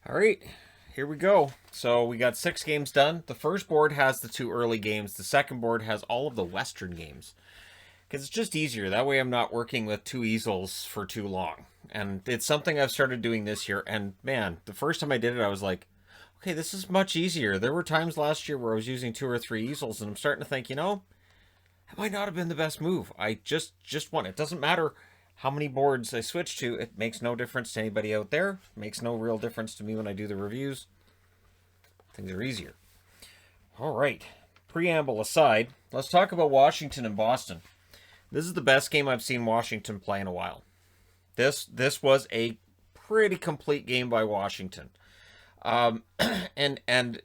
All right, here we go. So we got 6 games done. The first board has the 2 early games. The second board has all of the Western games. Because it's just easier. That way I'm not working with 2 easels for too long. And it's something I've started doing this year. And man, the first time I did it, I was like, okay, this is much easier. There were times last year where I was using 2 or 3 easels, and I'm starting to think, that might not have been the best move. I just won. It doesn't matter how many boards I switch to. It makes no difference to anybody out there. It makes no real difference to me when I do the reviews. Things are easier. All right. Preamble aside, let's talk about Washington and Boston. This is the best game I've seen Washington play in a while. This was a pretty complete game by Washington. And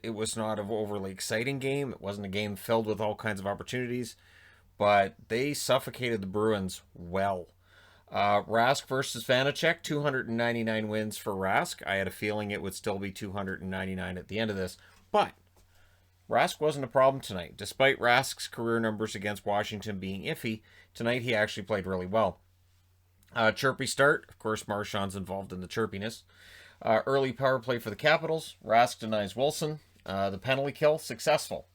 it was not an overly exciting game. It wasn't a game filled with all kinds of opportunities, but they suffocated the Bruins well. Rask versus Vanacek, 299 wins for Rask. I had a feeling it would still be 299 at the end of this, but Rask wasn't a problem tonight. Despite Rask's career numbers against Washington being iffy, tonight he actually played really well. Chirpy start. Of course, Marchand's involved in the chirpiness. Early power play for the Capitals. Rask denies Wilson. The penalty kill, successful.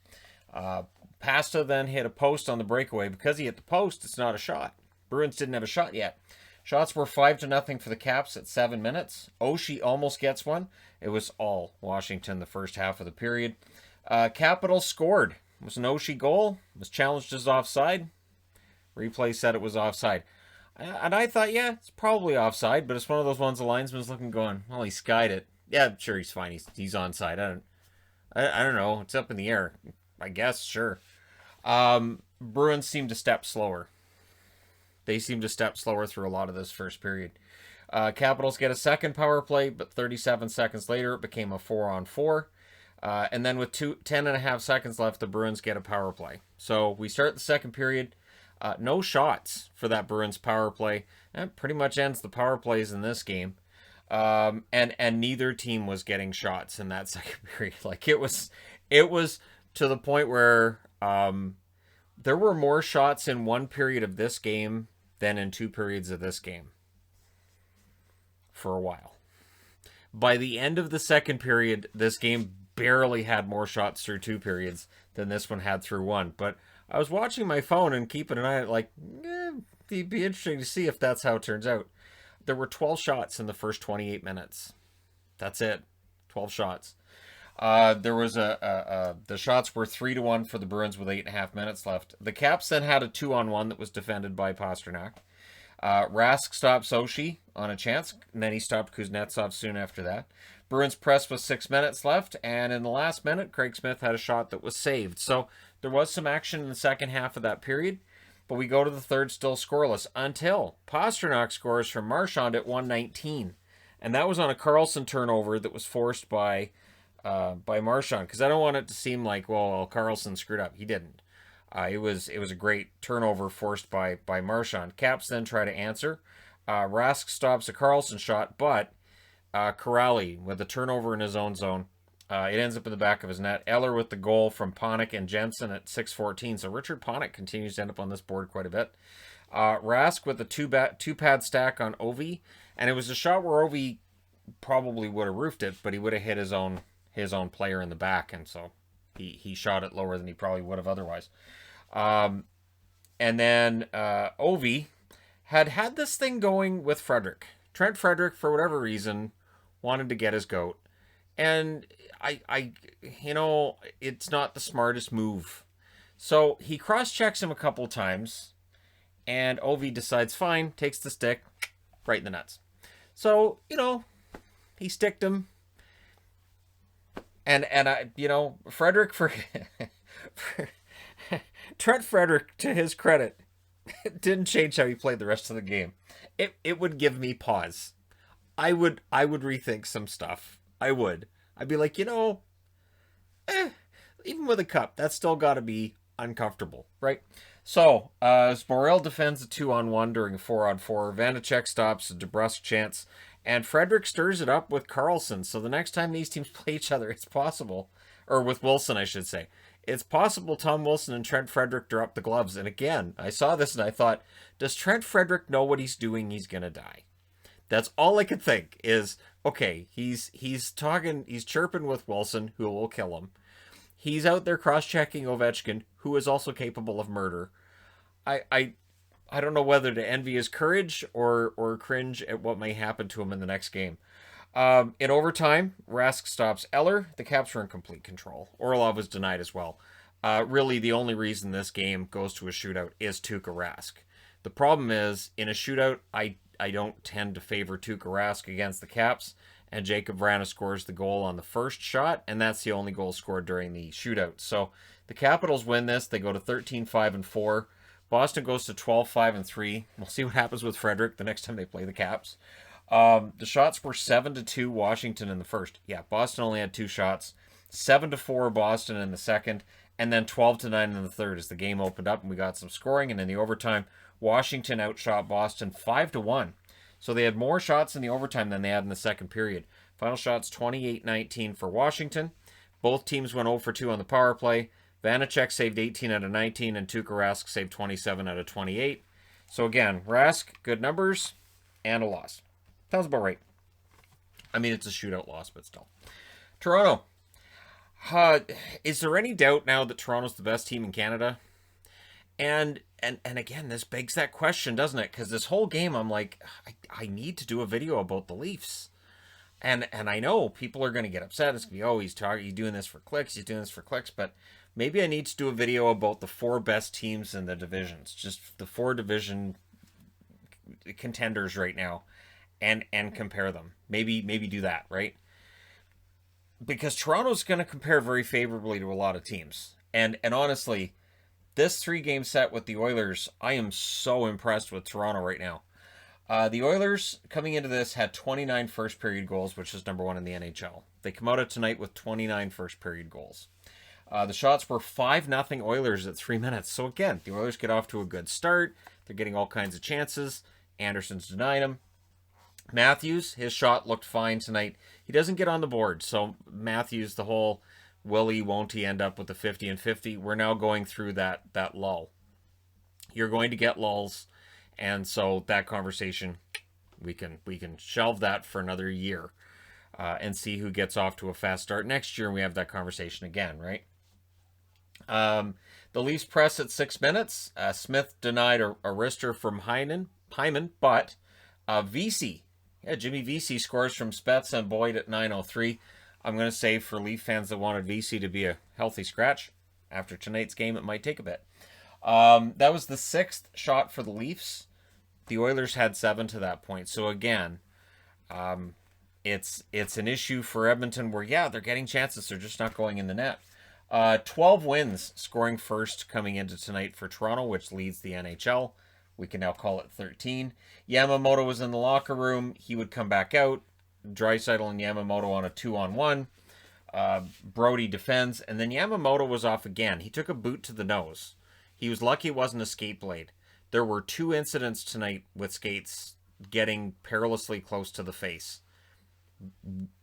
Pasta then hit a post on the breakaway. Because he hit the post, it's not a shot. Bruins didn't have a shot yet. Shots were 5-0 for the Caps at 7 minutes. Oshie almost gets one. It was all Washington the first half of the period. Capitals scored. It was an Oshie goal. It was challenged as offside. Replay said it was offside. And I thought, yeah, it's probably offside, but it's one of those ones the linesman's looking going, well, he skied it. Yeah, sure, he's fine. He's onside. I don't know. It's up in the air. I guess, sure. Bruins seem to step slower. They seem to step slower through a lot of this first period. Capitals get a second power play, but 37 seconds later, it became a 4-on-4. And then with 10.5 seconds left, the Bruins get a power play. So we start the second period. No shots for that Bruins power play. That pretty much ends the power plays in this game. And neither team was getting shots in that second period. Like it was to the point where there were more shots in one period of this game than in 2 periods of this game for a while. By the end of the second period, this game barely had more shots through 2 periods than this one had through 1. But I was watching my phone and keeping an eye on it, it'd be interesting to see if that's how it turns out. There were 12 shots in the first 28 minutes. That's it. 12 shots. There was the shots were 3-1 for the Bruins with 8.5 minutes left. The Caps then had a 2-on-1 that was defended by Pastrnak. Rask stopped Oshie on a chance, and then he stopped Kuznetsov soon after that. Bruins press with 6 minutes left, and in the last minute, Craig Smith had a shot that was saved. So there was some action in the second half of that period, but we go to the third still scoreless until Pastrnak scores from Marchand at 1:19, and that was on a Karlsson turnover that was forced by Marchand, because I don't want it to seem like, well, Karlsson screwed up. He didn't. It was a great turnover forced by Marchand. Caps then try to answer. Rask stops a Karlsson shot, but Corrali with a turnover in his own zone. It ends up in the back of his net. Eller with the goal from Panik and Jensen at 6:14. So Richard Panik continues to end up on this board quite a bit. Rask with a two-pad stack on Ovi, and it was a shot where Ovi probably would have roofed it, but he would have hit his own player in the back, and so he shot it lower than he probably would have otherwise. And then Ovi had this thing going with Frederick. Trent Frederick, for whatever reason, wanted to get his goat. And it's not the smartest move. So he cross-checks him a couple times, and Ovi decides, fine, takes the stick, right in the nuts. So, he sticked him. And Frederick, Trent Frederick, to his credit, didn't change how he played the rest of the game. It would give me pause. I would rethink some stuff. I would. I'd be like, even with a cup, that's still got to be uncomfortable, right? So, Morel defends a 2-on-1 during a 4-on-4. Vanacek stops a DeBrusque chance, and Frederick stirs it up with Karlsson. So the next time these teams play each other, it's possible, or with Wilson, I should say, it's possible Tom Wilson and Trent Frederick drop the gloves. And again, I saw this and I thought, does Trent Frederick know what he's doing? He's going to die. That's all I could think is okay, he's chirping with Wilson, who will kill him. He's out there cross-checking Ovechkin, who is also capable of murder. I I I don't know whether to envy his courage or cringe at what may happen to him in the next game. In overtime, Rask stops Eller. The Caps were in complete control. Orlov was denied as well. Really, the only reason this game goes to a shootout is Tuukka Rask. The problem is, in a shootout, I don't tend to favor Tuukka Rask against the Caps, and Jacob Vrana scores the goal on the first shot, and that's the only goal scored during the shootout. So the Capitals win this. They go to 13-5-4. Boston goes to 12-5-3. We'll see what happens with Frederick the next time they play the Caps. The shots were 7-2 Washington in the first. Yeah, Boston only had 2 shots. 7-4 Boston in the second, and then 12-9 in the third as the game opened up and we got some scoring. And in the overtime, Washington outshot Boston 5-1. So they had more shots in the overtime than they had in the second period. Final shots 28-19 for Washington. Both teams went 0 for 2 on the power play. Vanacek saved 18 out of 19, and Tuukka Rask saved 27 out of 28. So again, Rask, good numbers, and a loss. Sounds about right. I mean, it's a shootout loss, but still. Toronto. Is there any doubt now that Toronto's the best team in Canada? And again, this begs that question, doesn't it? Because this whole game, I'm like, I need to do a video about the Leafs. And I know people are going to get upset. It's going to be, oh, he's doing this for clicks. He's doing this for clicks. But maybe I need to do a video about the 4 best teams in the divisions. Just the 4 division contenders right now. And compare them. Maybe do that, right? Because Toronto's going to compare very favorably to a lot of teams. And honestly, this 3-game set with the Oilers, I am so impressed with Toronto right now. The Oilers, coming into this, had 29 first-period goals, which is number 1 in the NHL. They come out of tonight with 29 first-period goals. The shots were 5-0 Oilers at 3 minutes. So again, the Oilers get off to a good start. They're getting all kinds of chances. Anderson's denying them. Matthews, his shot looked fine tonight. He doesn't get on the board. So Matthews, the whole will he, won't he end up with the 50 and 50? We're now going through that lull. You're going to get lulls. And so that conversation, we can shelve that for another year and see who gets off to a fast start next year. And we have that conversation again, right? The Leafs press at 6 minutes. Smith denied a wrister from Hyman, but Vesey, Jimmy Vesey scores from Spets and Boyd at 9:03. I'm going to say for Leaf fans that wanted Vesey to be a healthy scratch, after tonight's game, it might take a bit. That was the 6th shot for the Leafs. The Oilers had 7 to that point. So again, it's an issue for Edmonton where, yeah, they're getting chances. They're just not going in the net. 12 wins, scoring first coming into tonight for Toronto, which leads the NHL. We can now call it 13. Yamamoto was in the locker room. He would come back out. Draisaitl and Yamamoto on a 2-on-1. Brody defends, and then Yamamoto was off again. He took a boot to the nose. He was lucky it wasn't a skate blade. There were 2 incidents tonight with skates getting perilously close to the face.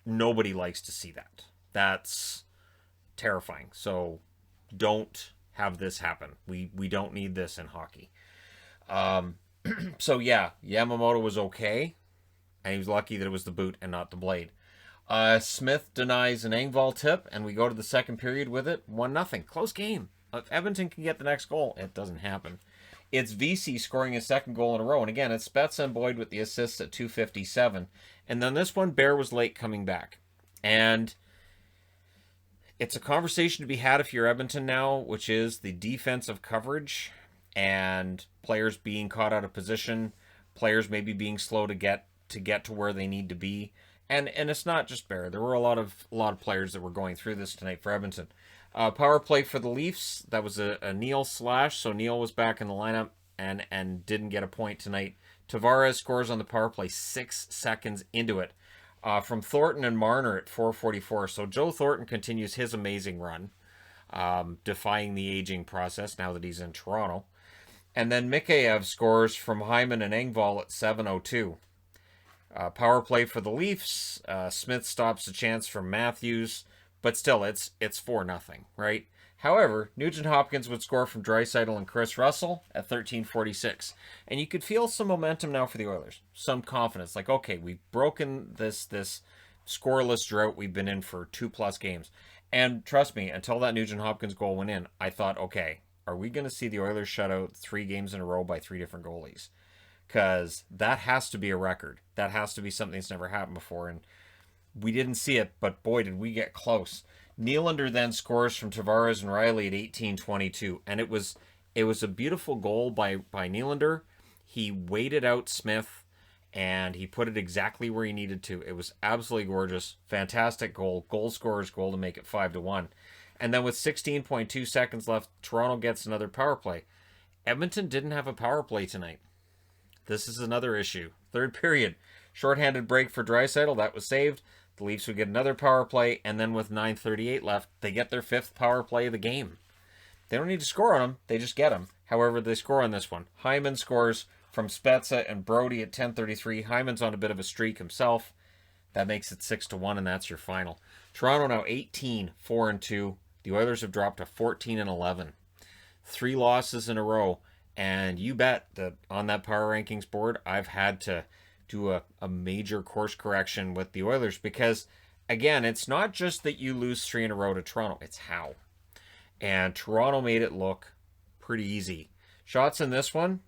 Nobody likes to see that. That's terrifying. So don't have this happen. We don't need this in hockey. So yeah, Yamamoto was okay, and he was lucky that it was the boot and not the blade. Smith denies an Engvall tip, and we go to the second period with it 1-0. Close game. If Edmonton can get the next goal, it doesn't happen. It's Vesey scoring his 2nd goal in a row, and again, it's Spets and Boyd with the assists at 2:57. And then this one, Bear was late coming back. And it's a conversation to be had if you're Edmonton now, which is the defensive coverage and players being caught out of position, players maybe being slow to get to where they need to be. And it's not just Bear. There were a lot of players that were going through this tonight for Edmonton. Power play for the Leafs. That was a Neal slash, so Neal was back in the lineup and didn't get a point tonight. Tavares scores on the power play 6 seconds into it. From Thornton and Marner at 4:44. So Joe Thornton continues his amazing run, defying the aging process now that he's in Toronto. And then Mikheyev scores from Hyman and Engvall at 7:02. Power play for the Leafs. Smith stops a chance from Matthews, but still, it's 4-0, right? However, Nugent-Hopkins would score from Draisaitl and Chris Russell at 13:46. And you could feel some momentum now for the Oilers. Some confidence. Like, okay, we've broken this scoreless drought we've been in for 2+ games. And trust me, until that Nugent Hopkins goal went in, I thought, okay, are we going to see the Oilers shut out 3 games in a row by 3 different goalies? Because that has to be a record. That has to be something that's never happened before. And we didn't see it, but boy, did we get close. Nylander then scores from Tavares and Riley at 18:22, and it was a beautiful goal by Nylander. He waited out Smith, and he put it exactly where he needed to. It was absolutely gorgeous, fantastic goal, goal scorer's goal to make it 5-1. And then with 16.2 seconds left, Toronto gets another power play. Edmonton didn't have a power play tonight. This is another issue. Third period, shorthanded break for Draisaitl, that was saved. The Leafs would get another power play, and then with 9:38 left, they get their 5th power play of the game. They don't need to score on them, they just get them. However, they score on this one. Hyman scores from Spezza and Brody at 10:33. Hyman's on a bit of a streak himself. That makes it 6-1, and that's your final. Toronto now 18-4-2. The Oilers have dropped to 14-11. 3 losses in a row, and you bet that on that power rankings board, I've had to do a major course correction with the Oilers because, again, it's not just that you lose 3 in a row to Toronto, it's how. And Toronto made it look pretty easy. Shots in this one,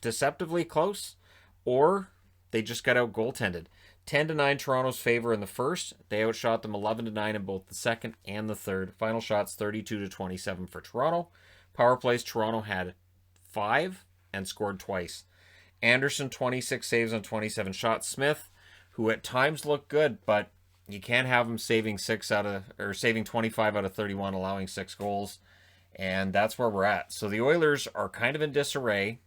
deceptively close, or they just got out goaltended. 10-9 Toronto's favor in the first. They outshot them 11-9 in both the second and the third. Final shots 32-27 for Toronto. Power plays, Toronto had 5 and scored twice. Anderson, 26 saves on 27 shots. Smith, who at times looked good, but you can't have him saving 25 out of 31, allowing 6 goals. And that's where we're at. So the Oilers are kind of in disarray.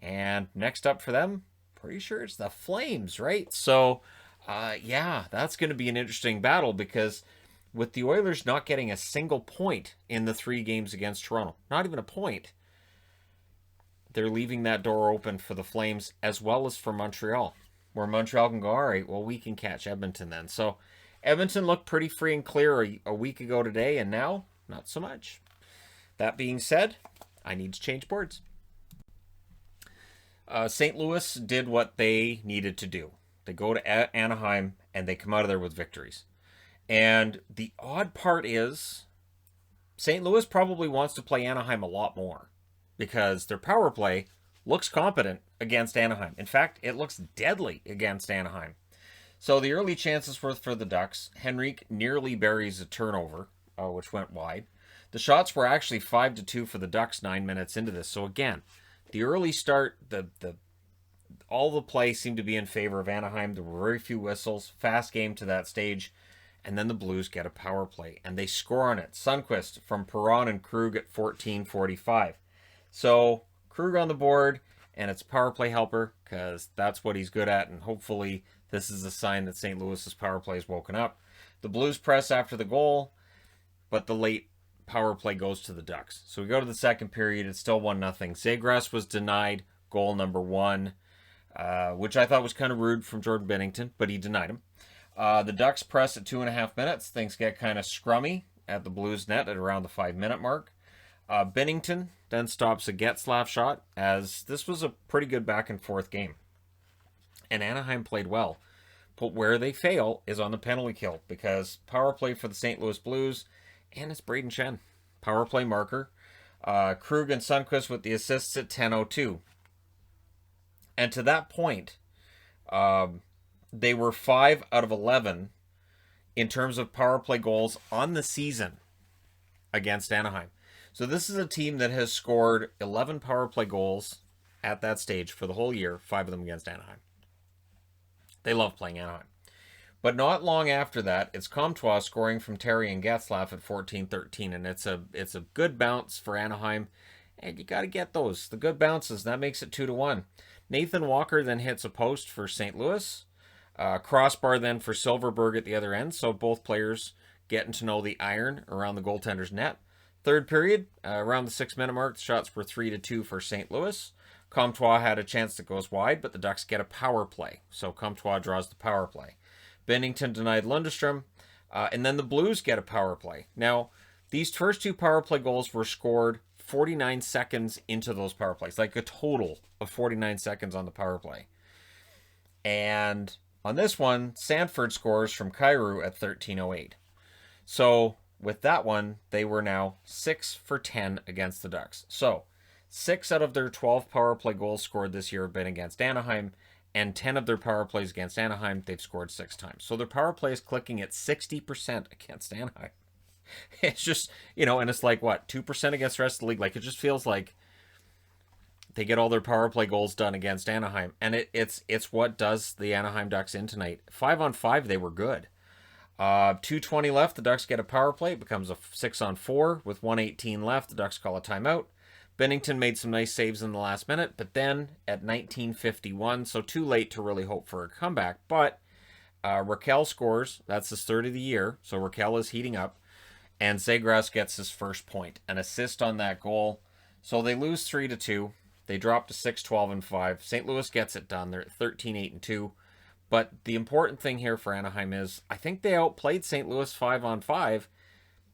And next up for them, pretty sure it's the Flames, right? So, yeah, that's going to be an interesting battle because with the Oilers not getting a single point in the 3 games against Toronto, not even a point, they're leaving that door open for the Flames as well as for Montreal, where Montreal can go, all right, well, we can catch Edmonton then. So Edmonton looked pretty free and clear a week ago today, and now, not so much. That being said, I need to change boards. St. Louis did what they needed to do. They go to Anaheim, and they come out of there with victories. And the odd part is St. Louis probably wants to play Anaheim a lot more because their power play looks competent against Anaheim. In fact, it looks deadly against Anaheim. So the early chances were for the Ducks. Henrique nearly buries a turnover, which went wide. The shots were actually 5-2 for the Ducks 9 minutes into this. So again, the early start, all the play seemed to be in favor of Anaheim. There were very few whistles, fast game to that stage. And then the Blues get a power play, and they score on it. Sundqvist from Perron and Krug at 14:45. So Krug on the board, and it's power play helper because that's what he's good at, and hopefully this is a sign that St. Louis's power play has woken up. The Blues press after the goal, but the late power play goes to the Ducks. So we go to the second period. It's still 1-0. Zegras was denied goal number 1, which I thought was kind of rude from Jordan Binnington, but he denied him. The Ducks press at 2.5 minutes. Things get kind of scrummy at the Blues net at around the 5-minute mark. Binnington then stops a Getzlaf shot, as this was a pretty good back and forth game. And Anaheim played well. But where they fail is on the penalty kill, because power play for the St. Louis Blues, and it's Braden Shen. Power play marker. Krug and Sundqvist with the assists at 10:02. And to that point, they were 5 out of 11 in terms of power play goals on the season against Anaheim. So this is a team that has scored 11 power play goals at that stage for the whole year, 5 of them against Anaheim. They love playing Anaheim. But not long after that, it's Comtois scoring from Terry and Getzlaf at 14:13, and it's a good bounce for Anaheim, and you got to get those, the good bounces. That makes it 2-1. Nathan Walker then hits a post for St. Louis. Crossbar then for Silverberg at the other end, so both players getting to know the iron around the goaltender's net. Third period, around the 6-minute mark, the shots were 3-2 for St. Louis. Comtois had a chance that goes wide, but the Ducks get a power play, so Comtois draws the power play. Binnington denied Lundestrom, and then the Blues get a power play. Now, these first 2 power play goals were scored 49 seconds into those power plays, like a total of 49 seconds on the power play. And On this one, Sanford scores from Kyrou at 13:08. So with that one, they were now 6 for 10 against the Ducks. So 6 out of their 12 power play goals scored this year have been against Anaheim, and 10 of their power plays against Anaheim, they've scored 6 times. So their power play is clicking at 60% against Anaheim. It's just, and it's like, what, 2% against the rest of the league? Like, it just feels like they get all their power play goals done against Anaheim. And it's what does the Anaheim Ducks in tonight. 5-on-5, they were good. 2:20 left, the Ducks get a power play. It becomes a 6-on-4 with 1:18 left. The Ducks call a timeout. Bennington made some nice saves in the last minute, but then at 19:51, so too late to really hope for a comeback. But Raquel scores. That's his third of the year, so Raquel is heating up. And Zegras gets his first point, an assist on that goal. So they lose 3-2. They drop to 6-12-5. St. Louis gets it done. They're at 13-8-2. But the important thing here for Anaheim is I think they outplayed St. Louis 5-on-5.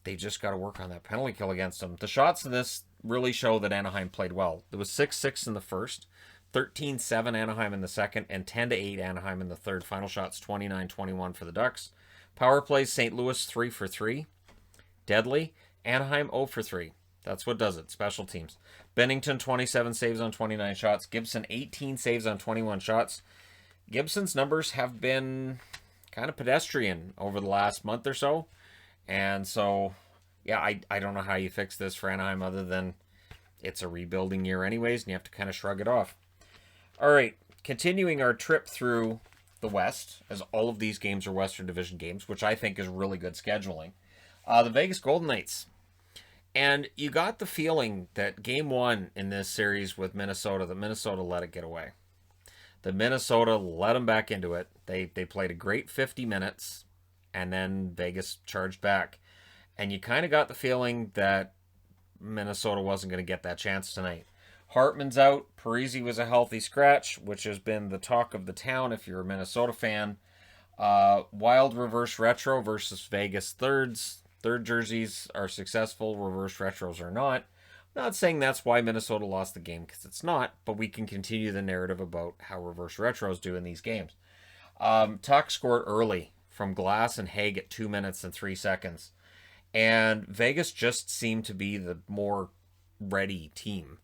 They just got to work on that penalty kill against them. The shots in this really show that Anaheim played well. It was 6-6 in the first, 13-7 Anaheim in the second, and 10-8 Anaheim in the third. Final shots 29-21 for the Ducks. Power plays, St. Louis 3 for 3. Deadly. Anaheim 0 for 3. That's what does it. Special teams. Bennington 27 saves on 29 shots. Gibson 18 saves on 21 shots. Gibson's numbers have been kind of pedestrian over the last month or so. And so, yeah, I don't know how you fix this for Anaheim other than it's a rebuilding year anyways, and you have to kind of shrug it off. All right, continuing our trip through the West, as all of these games are Western Division games, which I think is really good scheduling. The Vegas Golden Knights. And you got the feeling that game one in this series with Minnesota, that Minnesota let it get away. The Minnesota let them back into it. They played a great 50 minutes, and then Vegas charged back. And you kind of got the feeling that Minnesota wasn't going to get that chance tonight. Hartman's out. Parise was a healthy scratch, which has been the talk of the town if you're a Minnesota fan. Wild reverse retro versus Vegas thirds. Third jerseys are successful. Reverse retros are not. I'm not saying that's why Minnesota lost the game, because it's not, but we can continue the narrative about how reverse retros do in these games. Tuck scored early from Glass and Haig at 2 minutes and 3 seconds. And Vegas just seemed to be the more ready team.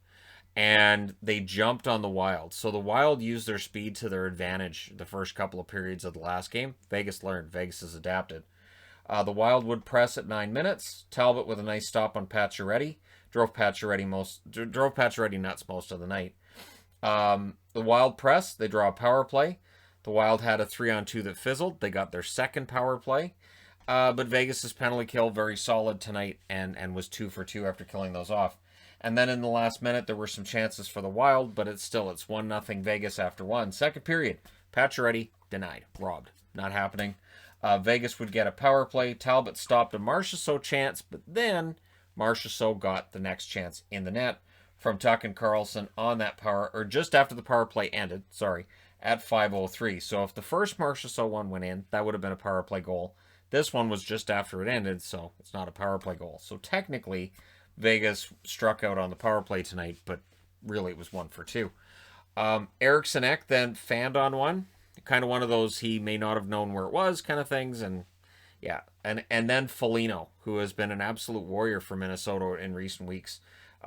And they jumped on the Wild. So the Wild used their speed to their advantage the first couple of periods of the last game. Vegas learned. Vegas has adapted. The Wild would press at 9 minutes. Talbot with a nice stop on Pacioretty. Drove Pacioretty nuts most of the night. The Wild press. They draw a power play. The Wild had a 3-on-2 that fizzled. They got their second power play. But Vegas' penalty kill very solid tonight and was 2 for 2 after killing those off. And then in the last minute, there were some chances for the Wild, but it's 1-0 Vegas after 1. Second period, Pacioretty denied, robbed, not happening. Vegas would get a power play. Talbot stopped a Marchessault chance, but then Marchessault got the next chance in the net from Tuck and Carlson on that power, or just after the power play ended, at 5:03. So if the first Marchessault one went in, that would have been a power play goal. This one was just after it ended, so it's not a power play goal. So technically, Vegas struck out on the power play tonight, but really it was 1 for 2. Eriksson Ek then fanned on one. Kind of one of those he may not have known where it was kind of things. And yeah, and then Foligno, who has been an absolute warrior for Minnesota in recent weeks.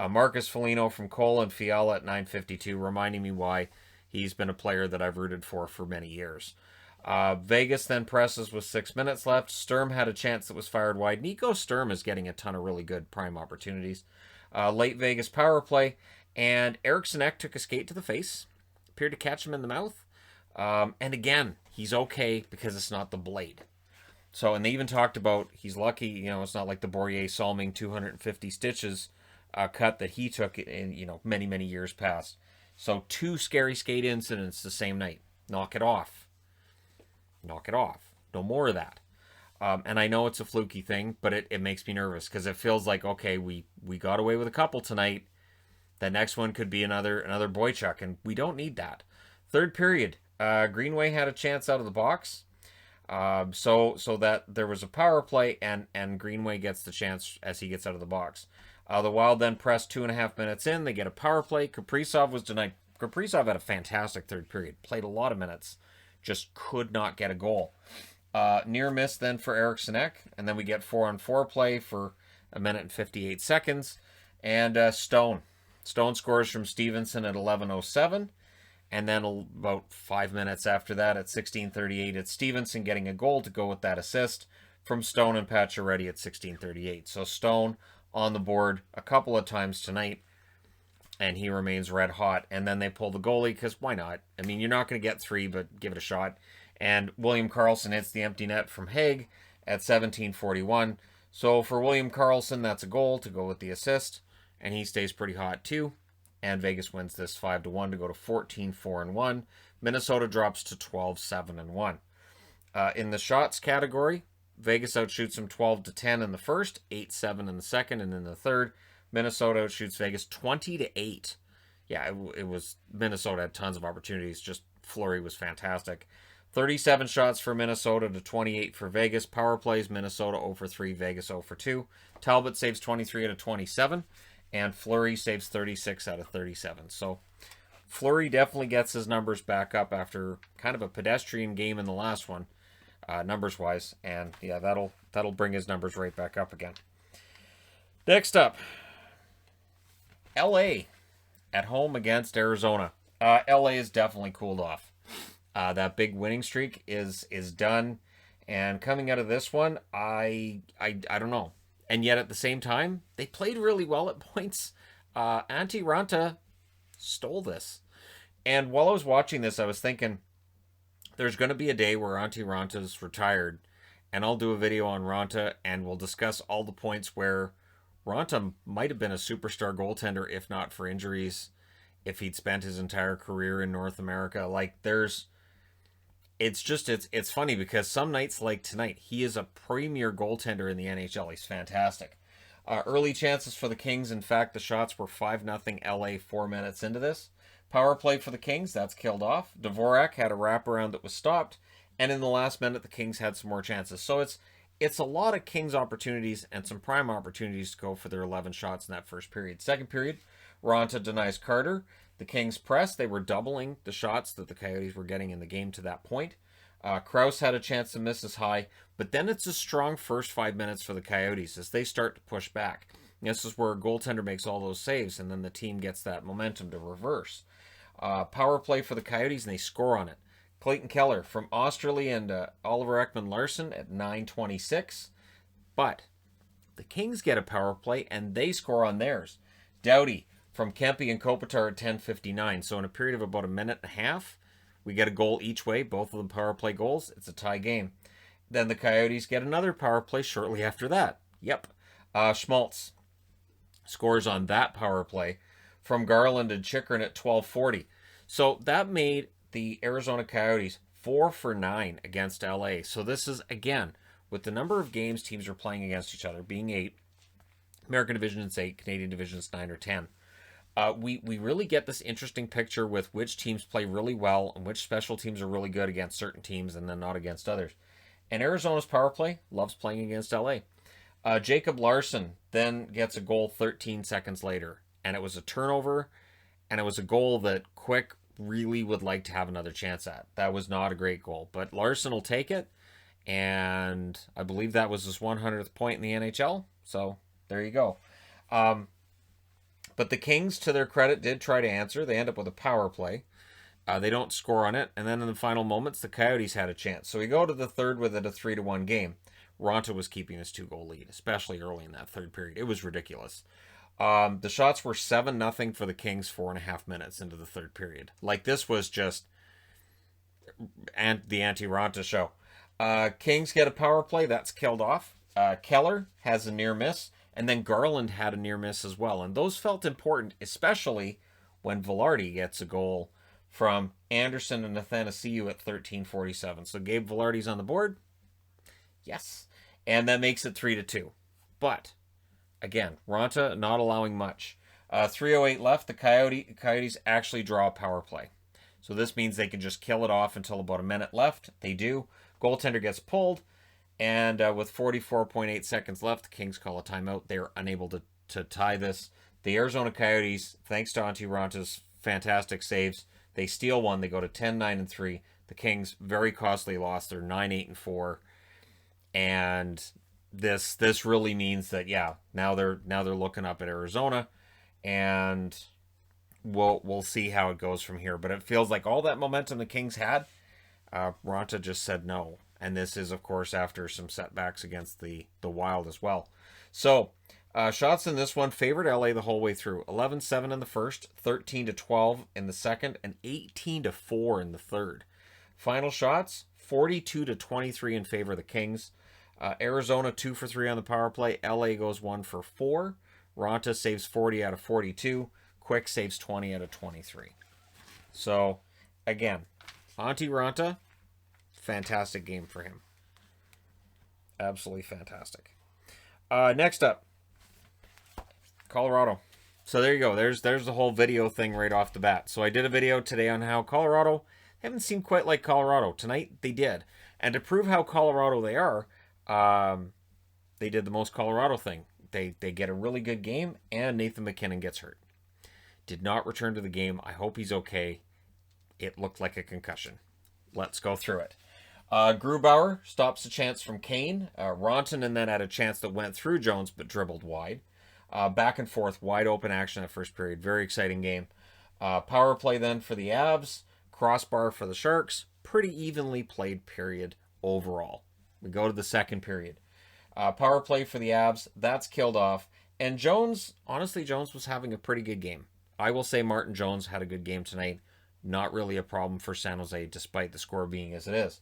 Marcus Foligno from Cole and Fiala at 9:52, reminding me why he's been a player that I've rooted for many years. Vegas then presses with 6 minutes left. Sturm had a chance that was fired wide. Nico Sturm is getting a ton of really good prime opportunities. Late Vegas power play, and Eriksson Ek took a skate to the face, appeared to catch him in the mouth. And again, he's okay because it's not the blade. So, and they even talked about he's lucky, it's not like the Bourrier-Salming 250 stitches cut that he took in, many, many years past. So 2 scary skate incidents the same night. Knock it off. Knock it off. No more of that. And I know it's a fluky thing, but it makes me nervous because it feels like, okay, we got away with a couple tonight. The next one could be another Boychuk, and we don't need that. Third period, Greenway had a chance out of the box. So that there was a power play, and Greenway gets the chance as he gets out of the box. The Wild then pressed 2.5 minutes in. They get a power play. Kaprizov was denied. Kaprizov had a fantastic third period. Played a lot of minutes. just could not get a goal. Near miss then for Eriksson Ek, and then we get 4-on-4 play for 1:58. And Stone scores from Stevenson at 11:07. And then about 5 minutes after that, at 16:38, it's Stevenson getting a goal to go with that assist from Stone and Pacioretty at 16:38. So Stone on the board a couple of times tonight, and he remains red hot. And then they pull the goalie, because why not? I mean, you're not going to get 3, but give it a shot. And William Karlsson hits the empty net from Haig at 17:41. So for William Karlsson, that's a goal to go with the assist, and he stays pretty hot too. And Vegas wins this 5-1 to go to 14-4-1. Minnesota drops to 12-7-1. In the shots category, Vegas outshoots them 12-10 in the first, 8-7 in the second, and in the third, Minnesota outshoots Vegas 20-8. Yeah, it was Minnesota had tons of opportunities. Just Fleury was fantastic. 37 shots for Minnesota to 28 for Vegas. Power plays, Minnesota 0 for 3, Vegas 0 for 2. Talbot saves 23 out of 27. And Fleury saves 36 out of 37. So Fleury definitely gets his numbers back up after kind of a pedestrian game in the last one, numbers-wise. And yeah, that'll bring his numbers right back up again. Next up, LA at home against Arizona. LA is definitely cooled off. That big winning streak is done. And coming out of this one, I don't know. And yet at the same time, they played really well at points. Antti Raanta stole this. And while I was watching this, I was thinking, there's going to be a day where Antti Ranta's retired, and I'll do a video on Raanta, and we'll discuss all the points where Raanta might have been a superstar goaltender if not for injuries, if he'd spent his entire career in North America. Like, it's funny because some nights like tonight, he is a premier goaltender in the NHL. He's fantastic. Early chances for the Kings. In fact, the shots were 5-0 LA 4 minutes into this. Power play for the Kings, that's killed off. Dvorak had a wraparound that was stopped. And in the last minute, the Kings had some more chances. So it's a lot of Kings opportunities and some prime opportunities to go for their 11 shots in that first period. Second period, Raanta denies Carter. The Kings press. They were doubling the shots that the Coyotes were getting in the game to that point. Krause had a chance to miss as high, but then it's a strong first 5 minutes for the Coyotes as they start to push back. This is where a goaltender makes all those saves, and then the team gets that momentum to reverse. Power play for the Coyotes, and they score on it. Clayton Keller from Osterley and Oliver Ekman-Larsson at 9:26. But the Kings get a power play, and they score on theirs. Doughty from Kempe and Kopitar at 10:59. So in a period of about a minute and a half, we get a goal each way, both of them power play goals. It's a tie game. Then the Coyotes get another power play shortly after that. Yep. Schmaltz scores on that power play from Garland and Chychrun at 12:40. So that made the Arizona Coyotes 4 for 9 against LA. So this is, again, with the number of games teams are playing against each other, being 8, American Division is 8, Canadian Division is 9 or 10. We really get this interesting picture with which teams play really well and which special teams are really good against certain teams and then not against others. And Arizona's power play loves playing against LA. Jacob Larson then gets a goal 13 seconds later. And it was a turnover, and it was a goal that Quick really would like to have another chance at. That was not a great goal, but Larson will take it. And I believe that was his 100th point in the NHL. So there you go. But the Kings, to their credit, did try to answer. They end up with a power play. They don't score on it. And then in the final moments, the Coyotes had a chance. So we go to the third with it a 3-1 game. Raanta was keeping his 2-goal lead, especially early in that third period. It was ridiculous. The shots were 7-0 for the Kings 4.5 minutes into the third period. Like, this was just the anti-Raanta show. Kings get a power play. That's killed off. Keller has a near miss. And then Garland had a near miss as well. And those felt important, especially when Velarde gets a goal from Anderson and Athanasiou at 13:47. So Gabe Velarde's on the board. Yes. And that makes it 3-2. But again, Raanta not allowing much. 3:08 left. The Coyotes actually draw a power play. So this means they can just kill it off until about a minute left. They do. Goaltender gets pulled. And with 44.8 seconds left, the Kings call a timeout. They're unable to tie this. The Arizona Coyotes, thanks to Antti Ranta's fantastic saves, they steal one. They go to 10-9-3. The Kings, very costly loss. They're 9-8-4. And this really means that, yeah, now they're looking up at Arizona, and we'll see how it goes from here. But it feels like all that momentum the Kings had, Raanta just said no. And this is, of course, after some setbacks against the Wild as well. So, shots in this one favored LA the whole way through. 11-7 in the first, 13-12 in the second, and 18-4 in the third. Final shots, 42-23 in favor of the Kings. Arizona 2 for 3 on the power play. LA goes 1 for 4. Raanta saves 40 out of 42. Quick saves 20 out of 23. So, again, Antti Raanta, fantastic game for him. Absolutely fantastic. Next up, Colorado. So there you go. There's the whole video thing right off the bat. So I did a video today on how Colorado haven't seemed quite like Colorado. Tonight they did. And to prove how Colorado they are, they did the most Colorado thing. They get a really good game, and Nathan MacKinnon gets hurt. Did not return to the game. I hope he's okay. It looked like a concussion. Let's go through it. Grubauer stops a chance from Kane. Rantanen then had a chance that went through Jones but dribbled wide. Back and forth, wide open action that first period. Very exciting game. Power play then for the Avs. Crossbar for the Sharks. Pretty evenly played period overall. We go to the second period. Power play for the Avs. That's killed off. And Jones, honestly, Jones was having a pretty good game. I will say Martin Jones had a good game tonight. Not really a problem for San Jose, despite the score being as it is.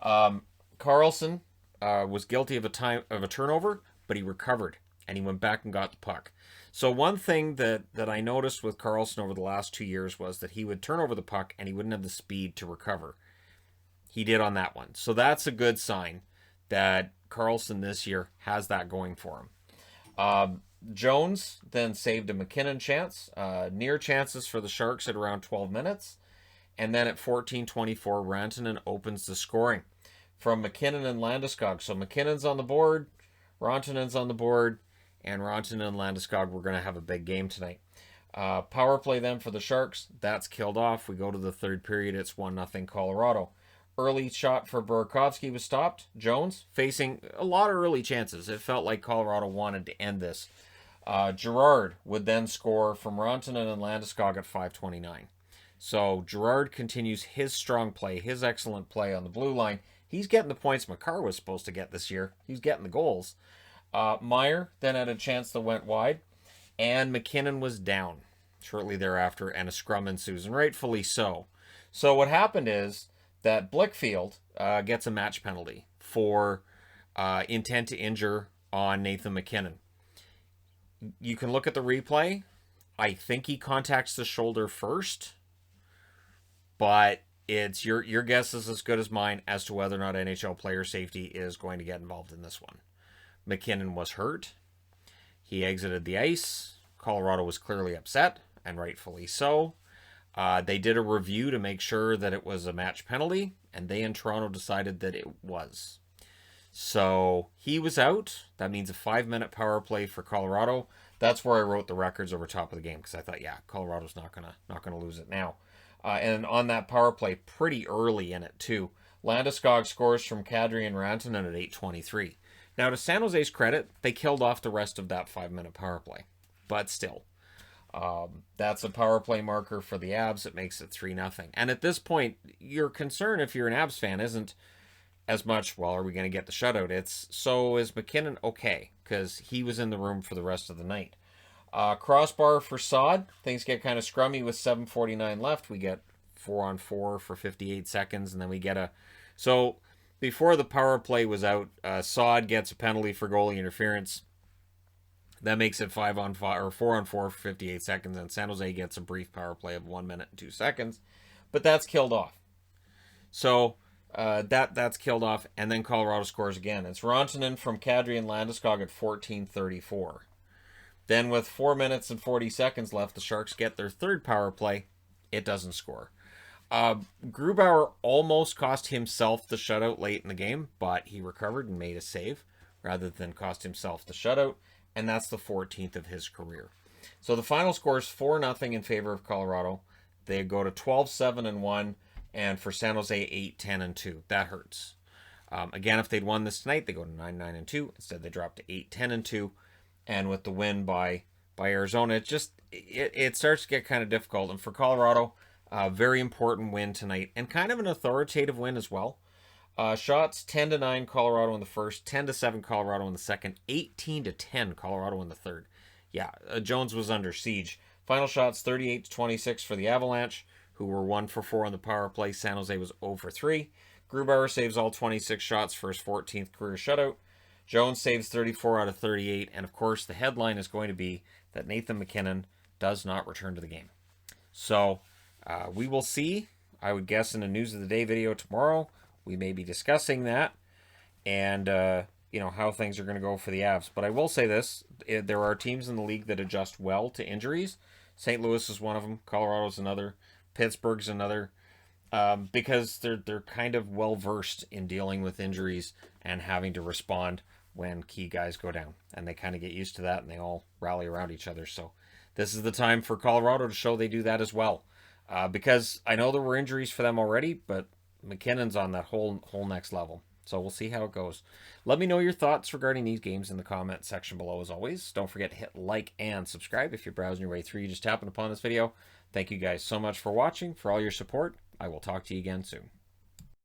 Karlsson was guilty of a turnover, but he recovered, and he went back and got the puck. So one thing that I noticed with Karlsson over the last 2 years was that he would turn over the puck, and he wouldn't have the speed to recover. He did on that one. So that's a good sign that Karlsson this year has that going for him. Jones then saved a MacKinnon chance. Near chances for the Sharks at around 12 minutes. And then at 14:24, Rantanen opens the scoring from MacKinnon and Landeskog. So McKinnon's on the board, Rantanen's on the board, and Rantanen and Landeskog, we're going to have a big game tonight. Power play then for the Sharks. That's killed off. We go to the third period. It's 1-0 Colorado. Early shot for Burakovsky was stopped. Jones facing a lot of early chances. It felt like Colorado wanted to end this. Girard would then score from Rantanen and Landeskog at 5:29. So Girard continues his strong play, his excellent play on the blue line. He's getting the points Makar was supposed to get this year. He's getting the goals. Meyer then had a chance that went wide, and MacKinnon was down shortly thereafter, and a scrum ensues, and rightfully so. So what happened is that Blickfield gets a match penalty for intent to injure on Nathan MacKinnon. You can look at the replay. I think he contacts the shoulder first, but it's your guess is as good as mine as to whether or not NHL player safety is going to get involved in this one. MacKinnon was hurt. He exited the ice. Colorado was clearly upset, and rightfully so. They did a review to make sure that it was a match penalty, and they in Toronto decided that it was. So he was out. That means a 5-minute power play for Colorado. That's where I wrote the records over top of the game, because I thought, yeah, Colorado's not gonna lose it now. And on that power play, pretty early in it too, Landeskog scores from Kadri and Rantanen at 8:23. Now, to San Jose's credit, they killed off the rest of that 5-minute power play, but still. That's a power play marker for the Abs. It makes it 3-0. And at this point, your concern, if you're an Abs fan, isn't as much, well, are we going to get the shutout? It's, so is MacKinnon okay? Because he was in the room for the rest of the night. Crossbar for Saad. Things get kind of scrummy with 7:49 left. We get 4-on-4 for 58 seconds, and then we get a... So, before the power play was out, Saad gets a penalty for goalie interference. That makes it 5-on-5 or 4-on-4 for 58 seconds, and San Jose gets a brief power play of 1 minute and 2 seconds. But that's killed off. So that's killed off, and then Colorado scores again. It's Rantanen from Kadri and Landeskog at 14:34. Then with 4 minutes and 40 seconds left, the Sharks get their third power play. It doesn't score. Grubauer almost cost himself the shutout late in the game, but he recovered and made a save rather than cost himself the shutout. And that's the 14th of his career. So the final score is 4-0 in favor of Colorado. They go to 12-7-1, And for San Jose, 8-10-2. That hurts. Again, if they'd won this tonight, they go to 9-9-2. Instead, they drop to 8-10-2. And with the win by Arizona, it starts to get kind of difficult. And for Colorado, very important win tonight, and kind of an authoritative win as well. Shots 10-9 Colorado in the first, 10-7 Colorado in the second, 18-10 Colorado in the third. Yeah, Jones was under siege. Final shots 38-26 for the Avalanche, who were 1 for 4 on the power play. San Jose was 0 for 3. Grubauer saves all 26 shots for his 14th career shutout. Jones saves 34 out of 38. And of course, the headline is going to be that Nathan MacKinnon does not return to the game. So we will see. I would guess in a News of the Day video tomorrow, we may be discussing that and how things are going to go for the Avs. But I will say this: there are teams in the league that adjust well to injuries. St. Louis is one of them. Colorado's another. Pittsburgh's another. Because they're kind of well versed in dealing with injuries and having to respond when key guys go down, and they kind of get used to that, and they all rally around each other. So this is the time for Colorado to show they do that as well, because I know there were injuries for them already, but McKinnon's on that whole next level. So we'll see how it goes. Let me know your thoughts regarding these games in the comment section below. As always, don't forget to hit like and subscribe if you're browsing your way through. You just happened upon this video. Thank you guys so much for watching, for all your support. I will talk to you again soon.